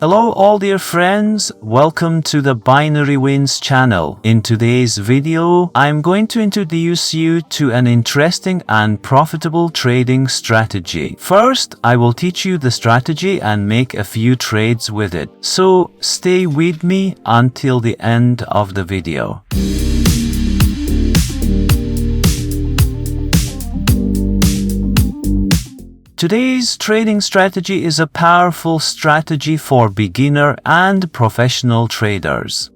Hello all dear friends, welcome to the BinaryWins channel. In today's video, I'm going to introduce you to an interesting and profitable trading strategy. First, I will teach you the strategy and make a few trades with it. So stay with me until the end of the video. Today's trading strategy is a powerful strategy for beginner and professional traders.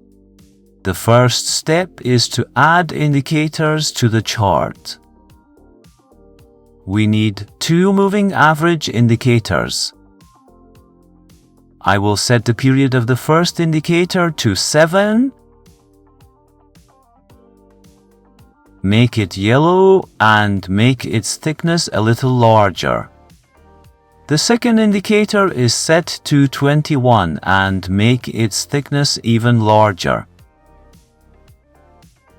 The first step is to add indicators to the chart. We need two moving average indicators. I will set the period of the first indicator to 7. Make it yellow and make its thickness a little larger. The second indicator is set to 21 and make its thickness even larger,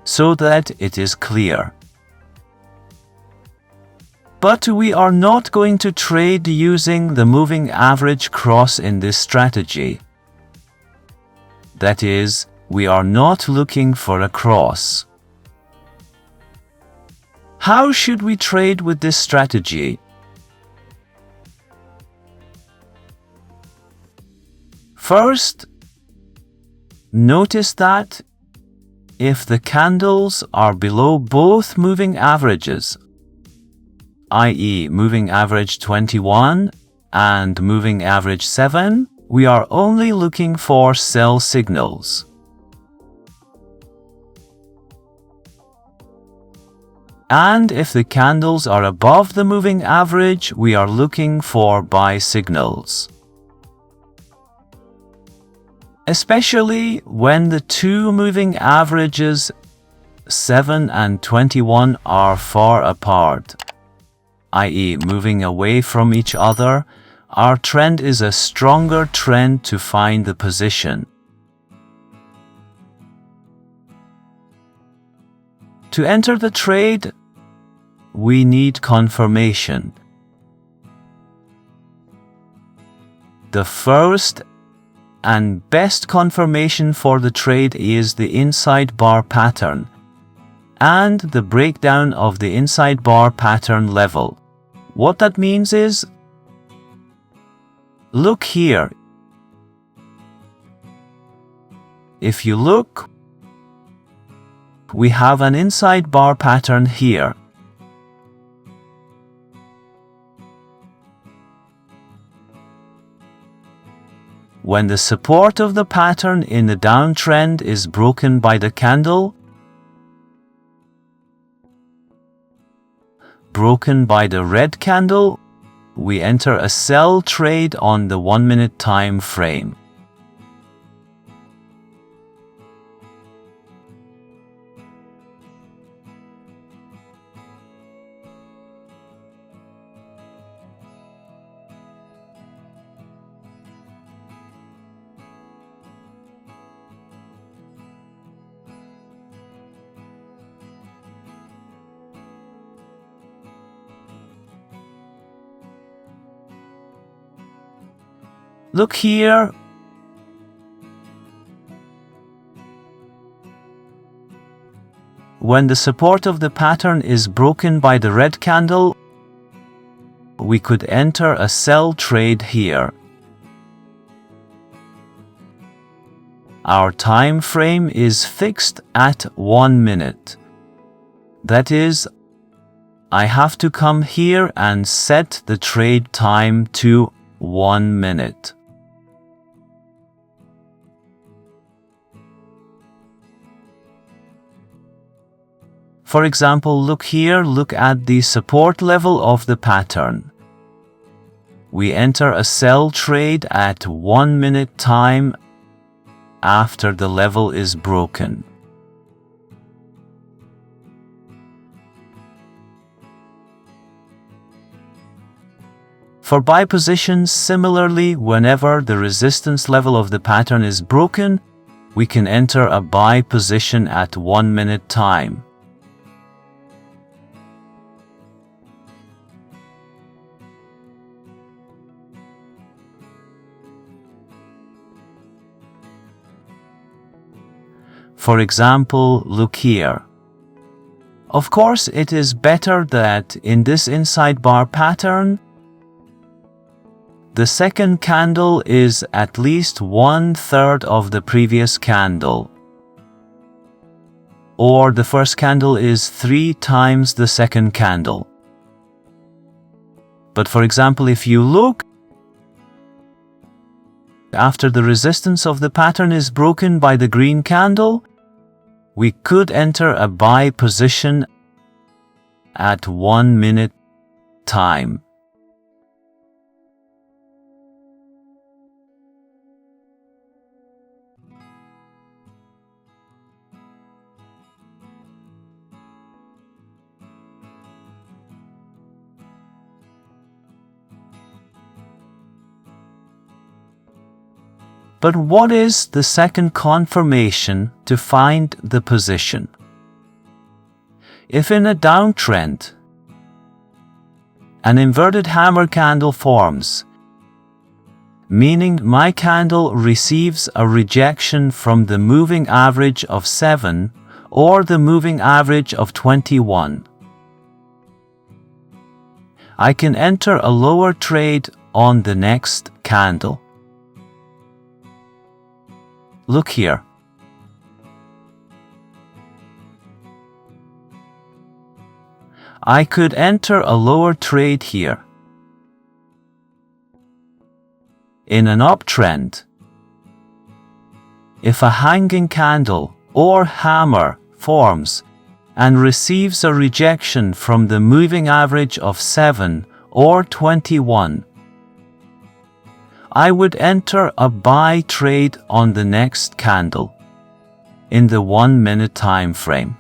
so that it is clear. But we are not going to trade using the moving average cross in this strategy. That is, we are not looking for a cross. How should we trade with this strategy? First, notice that if the candles are below both moving averages, i.e. moving average 21 and moving average 7, we are only looking for sell signals. And if the candles are above the moving average, we are looking for buy signals. Especially when the two moving averages 7 and 21 are far apart, i.e. moving away from each other, our trend is a stronger trend to find the position. To enter the trade, we need confirmation. The first and best confirmation for the trade is the inside bar pattern and the breakdown of the inside bar pattern level. What that means is, look here. If you look, we have an inside bar pattern here. When the support of the pattern in the downtrend is broken by the candle, broken by the red candle, we enter a sell trade on the 1-minute time frame. Look here. When the support of the pattern is broken by the red candle, we could enter a sell trade here. Our time frame is fixed at 1 minute. That is, I have to come here and set the trade time to 1 minute. For example, look here, look at the support level of the pattern. We enter a sell trade at 1 minute time after the level is broken. For buy positions, similarly, whenever the resistance level of the pattern is broken, we can enter a buy position at 1 minute time. For example, look here. Of course, it is better that in this inside bar pattern, the second candle is at least 1/3 of the previous candle, or the first candle is 3 times the second candle. But for example, if you look, after the resistance of the pattern is broken by the green candle, we could enter a buy position at 1 minute time. But what is the second confirmation to find the position? If in a downtrend, an inverted hammer candle forms, meaning my candle receives a rejection from the moving average of 7 or the moving average of 21, I can enter a lower trade on the next candle. Look here. I could enter a lower trade here. In an uptrend, if a hanging candle or hammer forms and receives a rejection from the moving average of 7 or 21, I would enter a buy trade on the next candle in the 1 minute time frame.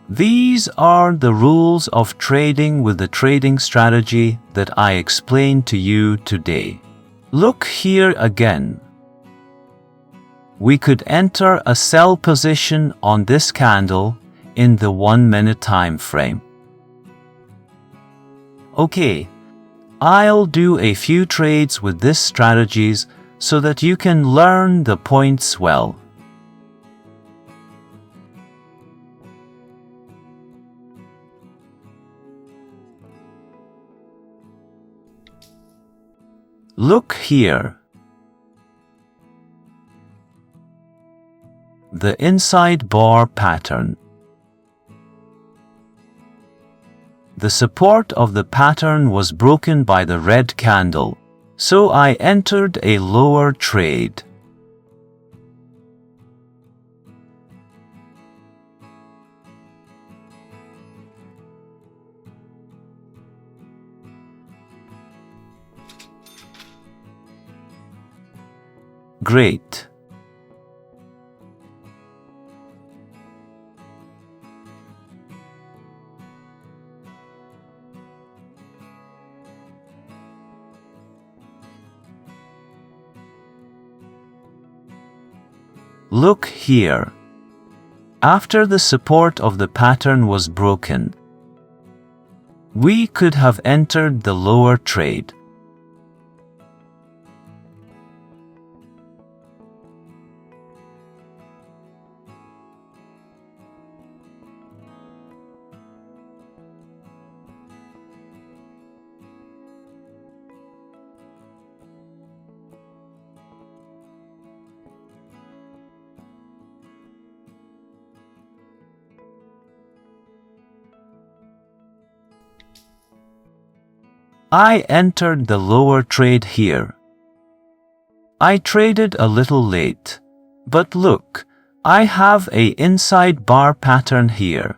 These are the rules of trading with the trading strategy that I explained to you today. Look here again. We could enter a sell position on this candle in the 1 minute time frame. Okay, I'll do a few trades with these strategies so that you can learn the points well. Look here. The inside bar pattern. The support of the pattern was broken by the red candle, so I entered a lower trade. Great. Look here. After the support of the pattern was broken, we could have entered the lower trade. I entered the lower trade here. I traded a little late, but look, I have an inside bar pattern here.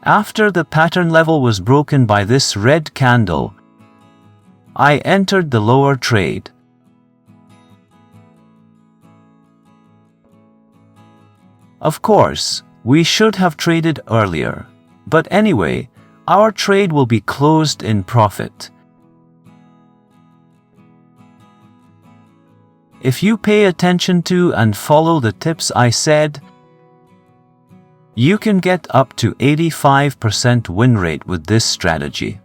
After the pattern level was broken by this red candle, I entered the lower trade. Of course, we should have traded earlier, but anyway, our trade will be closed in profit. If you pay attention to and follow the tips I said, you can get up to 85% win rate with this strategy.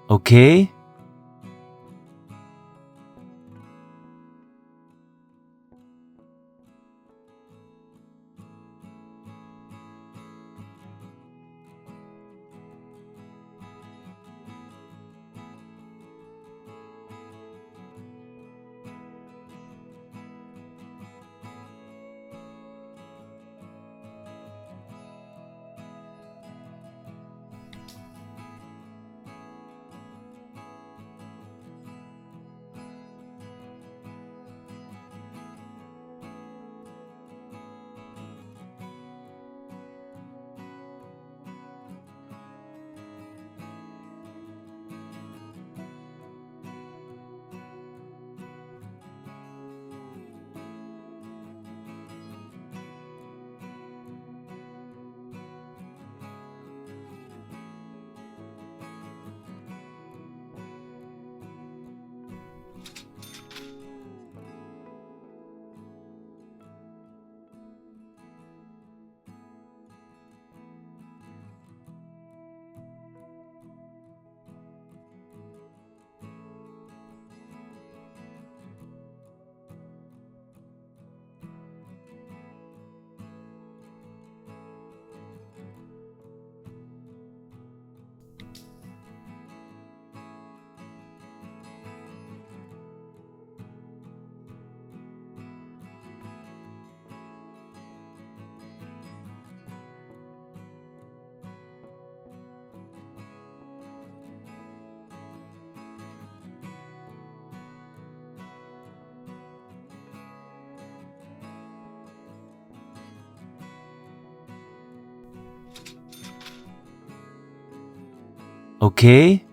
Okay? Okay?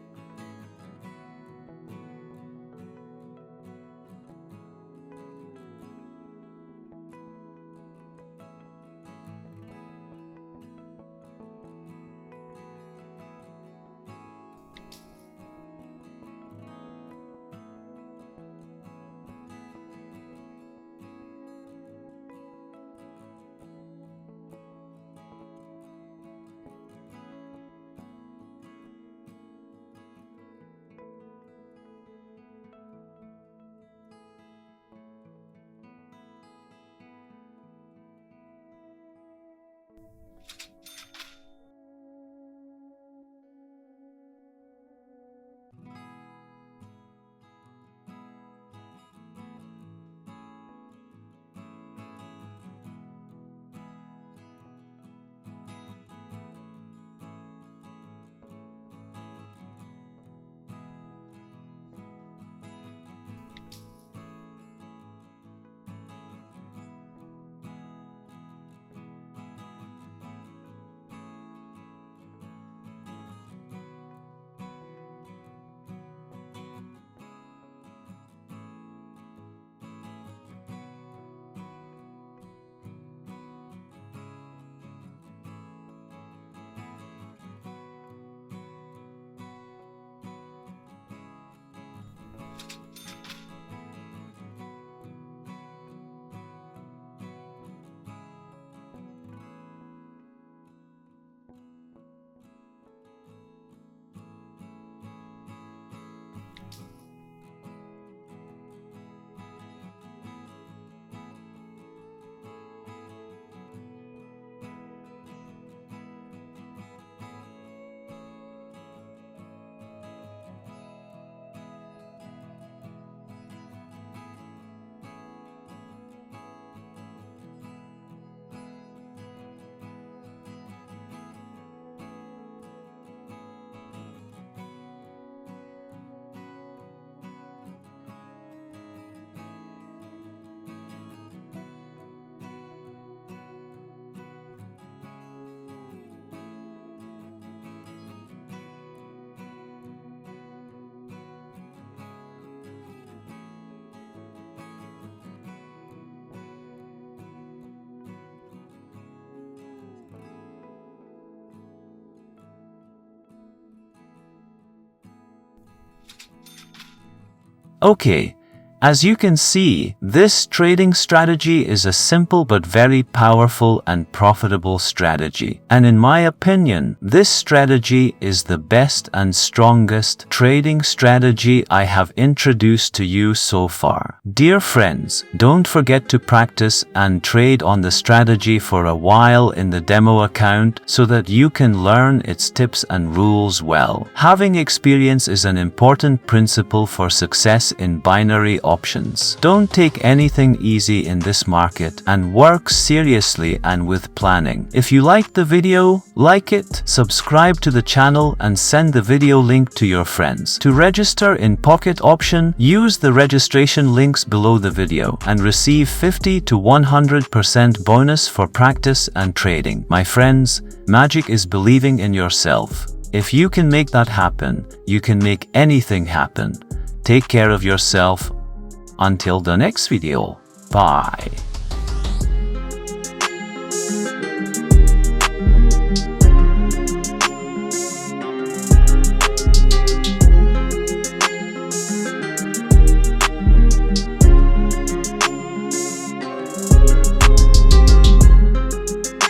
Okay, As you can see, this trading strategy is a simple but very powerful and profitable strategy. And in my opinion, this strategy is the best and strongest trading strategy I have introduced to you so far. Dear friends, don't forget to practice and trade on the strategy for a while in the demo account so that you can learn its tips and rules well. Having experience is an important principle for success in binary options. Don't take anything easy in this market and work seriously and with planning. If you liked the video, like it, subscribe to the channel and send the video link to your friends. To register in PocketOption, use the registration links below the video and receive 50 to 100% bonus for practice and trading. My friends, magic is believing in yourself. If you can make that happen, you can make anything happen. Take care of yourself. Until the next video. Bye.